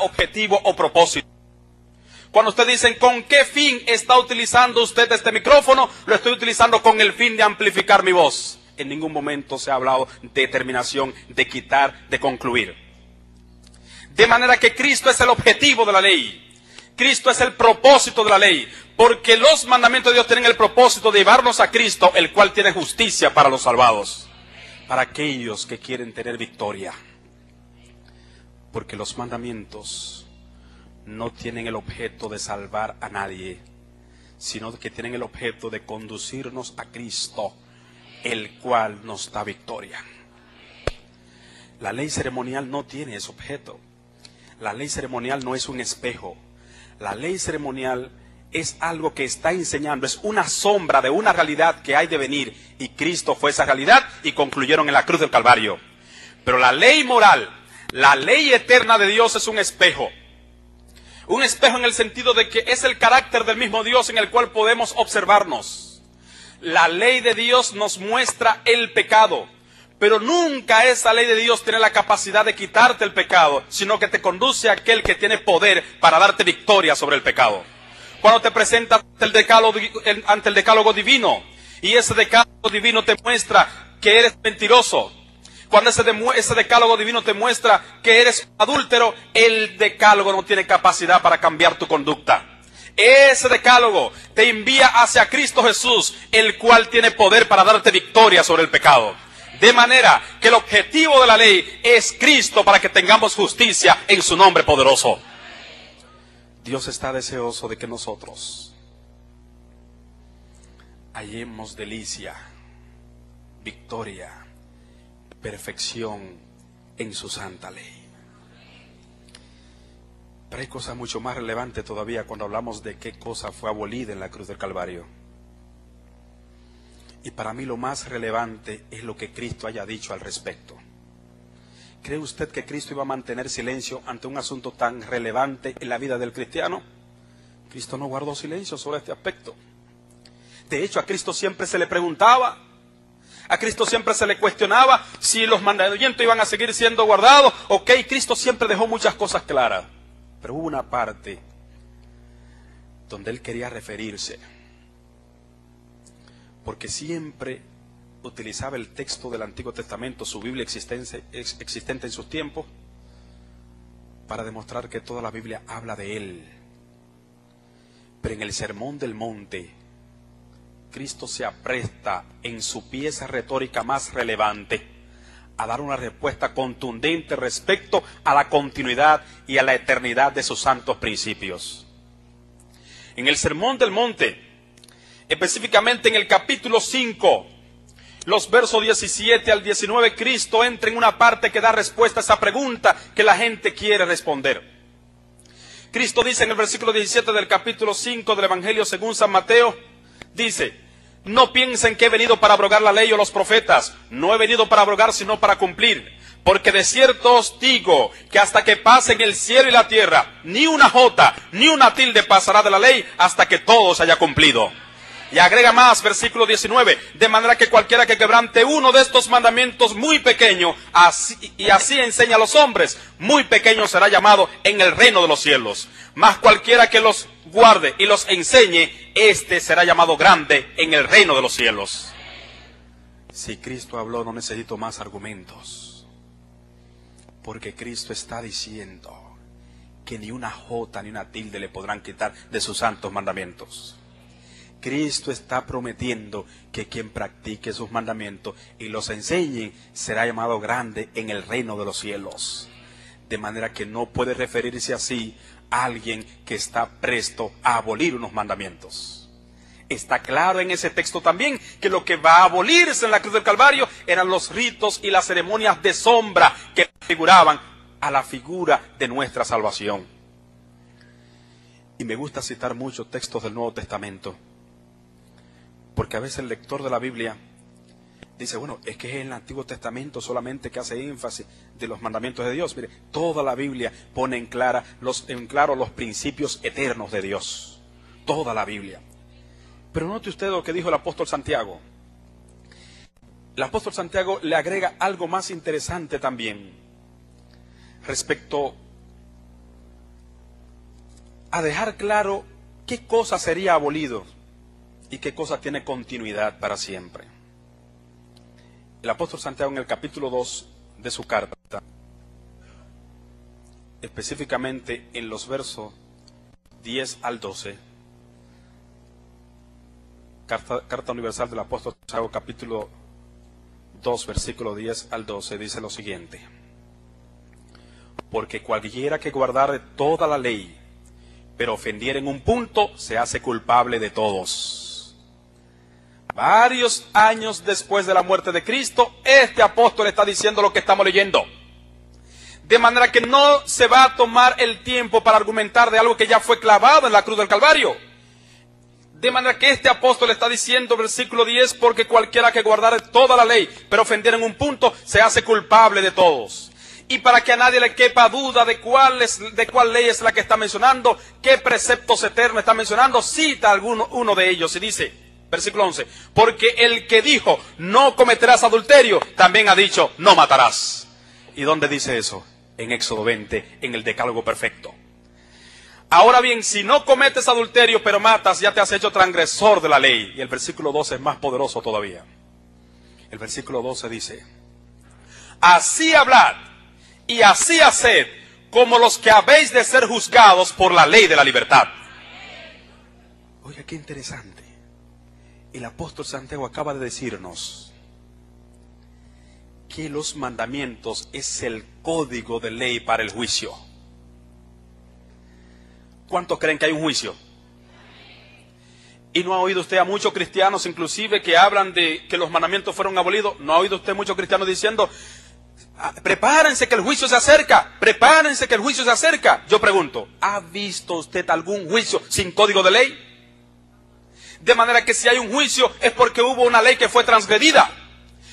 objetivo o propósito. Cuando ustedes dicen, ¿con qué fin está utilizando usted este micrófono? Lo estoy utilizando con el fin de amplificar mi voz. En ningún momento se ha hablado de terminación, de quitar, de concluir. De manera que Cristo es el objetivo de la ley. Cristo es el propósito de la ley. Porque los mandamientos de Dios tienen el propósito de llevarnos a Cristo, el cual tiene justicia para los salvados. Para aquellos que quieren tener victoria. Porque los mandamientos no tienen el objeto de salvar a nadie, sino que tienen el objeto de conducirnos a Cristo, el cual nos da victoria. La ley ceremonial no tiene ese objeto. La ley ceremonial no es un espejo. La ley ceremonial es algo que está enseñando, es una sombra de una realidad que hay de venir, y Cristo fue esa realidad y concluyeron en la cruz del Calvario. Pero la ley moral, la ley eterna de Dios es un espejo. Un espejo en el sentido de que es el carácter del mismo Dios en el cual podemos observarnos. La ley de Dios nos muestra el pecado, pero nunca esa ley de Dios tiene la capacidad de quitarte el pecado, sino que te conduce a aquel que tiene poder para darte victoria sobre el pecado. Cuando te presentas ante el decálogo divino, y ese decálogo divino te muestra que eres mentiroso, cuando ese decálogo divino te muestra que eres adúltero, el decálogo no tiene capacidad para cambiar tu conducta. Ese decálogo te envía hacia Cristo Jesús, el cual tiene poder para darte victoria sobre el pecado. De manera que el objetivo de la ley es Cristo para que tengamos justicia en su nombre poderoso. Dios está deseoso de que nosotros hallemos delicia, victoria, perfección en su santa ley. Pero hay cosas mucho más relevantes todavía cuando hablamos de qué cosa fue abolida en la cruz del Calvario. Y para mí lo más relevante es lo que Cristo haya dicho al respecto. ¿Cree usted que Cristo iba a mantener silencio ante un asunto tan relevante en la vida del cristiano? Cristo no guardó silencio sobre este aspecto. De hecho, a Cristo siempre se le preguntaba, a Cristo siempre se le cuestionaba si los mandamientos iban a seguir siendo guardados. Ok, Cristo siempre dejó muchas cosas claras, pero hubo una parte donde Él quería referirse, porque siempre utilizaba el texto del Antiguo Testamento, su Biblia existente en sus tiempos, para demostrar que toda la Biblia habla de Él. Pero en el Sermón del Monte, Cristo se apresta en su pieza retórica más relevante a dar una respuesta contundente respecto a la continuidad y a la eternidad de sus santos principios. En el Sermón del Monte, específicamente en el capítulo 5, los versos 17 al 19, Cristo entra en una parte que da respuesta a esa pregunta que la gente quiere responder. Cristo dice en el versículo 17 del capítulo 5 del Evangelio según San Mateo, dice: no piensen que he venido para abrogar la ley o los profetas. No he venido para abrogar, sino para cumplir. Porque de cierto os digo que hasta que pasen el cielo y la tierra, ni una jota, ni una tilde pasará de la ley hasta que todo se haya cumplido. Y agrega más, versículo 19, de manera que cualquiera que quebrante uno de estos mandamientos muy pequeño, así enseña a los hombres, muy pequeño será llamado en el reino de los cielos. Mas cualquiera que los guarde y los enseñe, este será llamado grande en el reino de los cielos. Si Cristo habló, no necesito más argumentos, porque Cristo está diciendo que ni una jota ni una tilde le podrán quitar de sus santos mandamientos. Cristo está prometiendo que quien practique sus mandamientos y los enseñe será llamado grande en el reino de los cielos. De manera que no puede referirse así a alguien que está presto a abolir unos mandamientos. Está claro en ese texto también que lo que va a abolirse en la cruz del Calvario eran los ritos y las ceremonias de sombra que figuraban a la figura de nuestra salvación. Y me gusta citar muchos textos del Nuevo Testamento, porque a veces el lector de la Biblia dice, bueno, es que es el Antiguo Testamento solamente que hace énfasis de los mandamientos de Dios. Mire, toda la Biblia pone en claro los principios eternos de Dios. Toda la Biblia. Pero note usted lo que dijo el apóstol Santiago. El apóstol Santiago le agrega algo más interesante también respecto a dejar claro qué cosa sería abolido y qué cosa tiene continuidad para siempre. El apóstol Santiago en el capítulo 2 de su carta, específicamente en los versos 10 al 12, carta universal del apóstol Santiago, capítulo 2, versículo 10 al 12, dice lo siguiente: porque cualquiera que guardare toda la ley, pero ofendiere en un punto, se hace culpable de todos. Varios años después de la muerte de Cristo, este apóstol está diciendo lo que estamos leyendo. De manera que no se va a tomar el tiempo para argumentar de algo que ya fue clavado en la cruz del Calvario. De manera que este apóstol está diciendo, versículo 10, porque cualquiera que guardare toda la ley, pero ofendiera en un punto, se hace culpable de todos. Y para que a nadie le quepa duda de cuál ley es la que está mencionando, qué preceptos eternos está mencionando, cita uno de ellos y dice, versículo 11, porque el que dijo, no cometerás adulterio, también ha dicho, no matarás. ¿Y dónde dice eso? En Éxodo 20, en el decálogo perfecto. Ahora bien, si no cometes adulterio, pero matas, ya te has hecho transgresor de la ley. Y el versículo 12 es más poderoso todavía. El versículo 12 dice, así hablad y así haced, como los que habéis de ser juzgados por la ley de la libertad. Oiga, qué interesante. El apóstol Santiago acaba de decirnos que los mandamientos es el código de ley para el juicio. ¿Cuántos creen que hay un juicio? ¿Y no ha oído usted a muchos cristianos inclusive que hablan de que los mandamientos fueron abolidos? ¿No ha oído usted muchos cristianos diciendo, prepárense que el juicio se acerca, prepárense que el juicio se acerca? Yo pregunto, ¿ha visto usted algún juicio sin código de ley? De manera que si hay un juicio es porque hubo una ley que fue transgredida.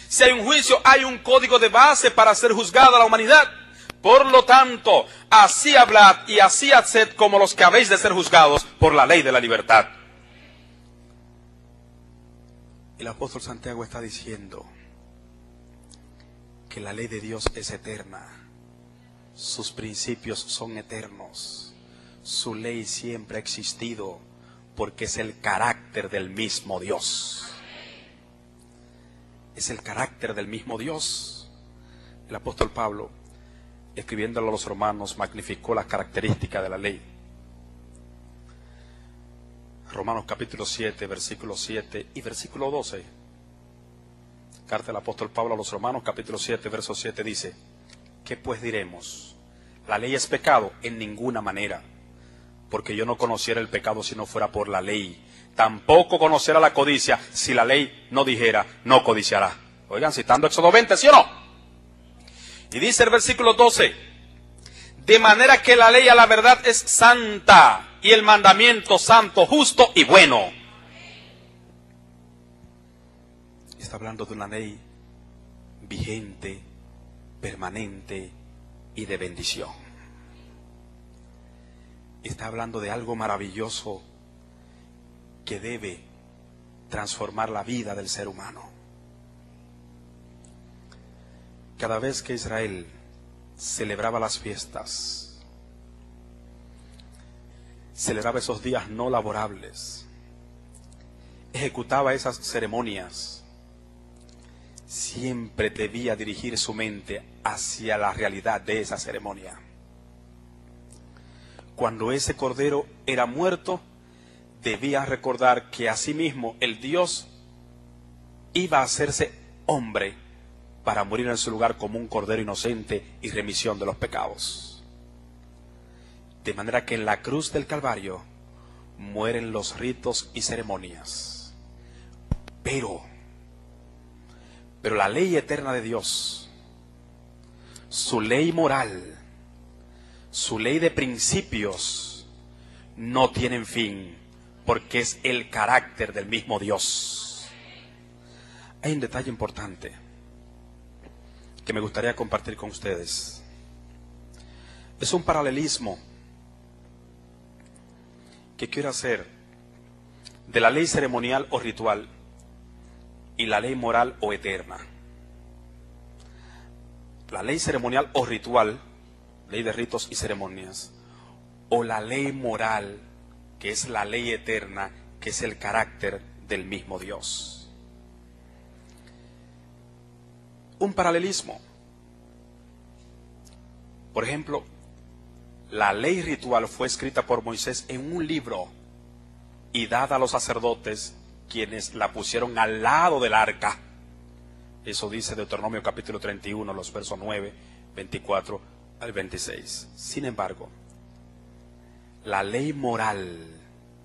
Si hay un juicio, hay un código de base para ser juzgada la humanidad. Por lo tanto, así hablad y así haced como los que habéis de ser juzgados por la ley de la libertad. El apóstol Santiago está diciendo que la ley de Dios es eterna. Sus principios son eternos. Su ley siempre ha existido porque es el carácter del mismo Dios. Es el carácter del mismo Dios. El apóstol Pablo, escribiéndolo a los romanos, magnificó las características de la ley. Romanos capítulo 7, versículo 7 y versículo 12. Carta del apóstol Pablo a los romanos capítulo 7, verso 7 dice, ¿qué pues diremos? ¿La ley es pecado? En ninguna manera. Porque yo no conociera el pecado si no fuera por la ley. Tampoco conociera la codicia si la ley no dijera, no codiciará. Oigan, citando Éxodo 20, ¿sí o no? Y dice el versículo 12, de manera que la ley a la verdad es santa, y el mandamiento santo, justo y bueno. Está hablando de una ley vigente, permanente y de bendición. Está hablando de algo maravilloso que debe transformar la vida del ser humano. Cada vez que Israel celebraba las fiestas, celebraba esos días no laborables, ejecutaba esas ceremonias, siempre debía dirigir su mente hacia la realidad de esa ceremonia. Cuando ese cordero era muerto, debía recordar que asimismo el Dios iba a hacerse hombre para morir en su lugar como un cordero inocente y remisión de los pecados. De manera que en la cruz del Calvario mueren los ritos y ceremonias. Pero la ley eterna de Dios, su ley moral, su ley de principios, no tienen fin, porque es el carácter del mismo Dios. Hay un detalle importante que me gustaría compartir con ustedes. Es un paralelismo que quiero hacer de la ley ceremonial o ritual y la ley moral o eterna. La ley ceremonial o ritual, ley de ritos y ceremonias, o la ley moral, que es la ley eterna, que es el carácter del mismo Dios. Un paralelismo. Por ejemplo, la ley ritual fue escrita por Moisés en un libro y dada a los sacerdotes, quienes la pusieron al lado del arca. Eso dice Deuteronomio capítulo 31, los versos 9, 24 al 26. Sin embargo, la ley moral,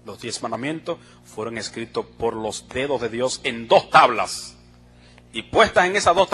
los 10 mandamientos, fueron escritos por los dedos de Dios en 2 tablas. Y puestas en esas 2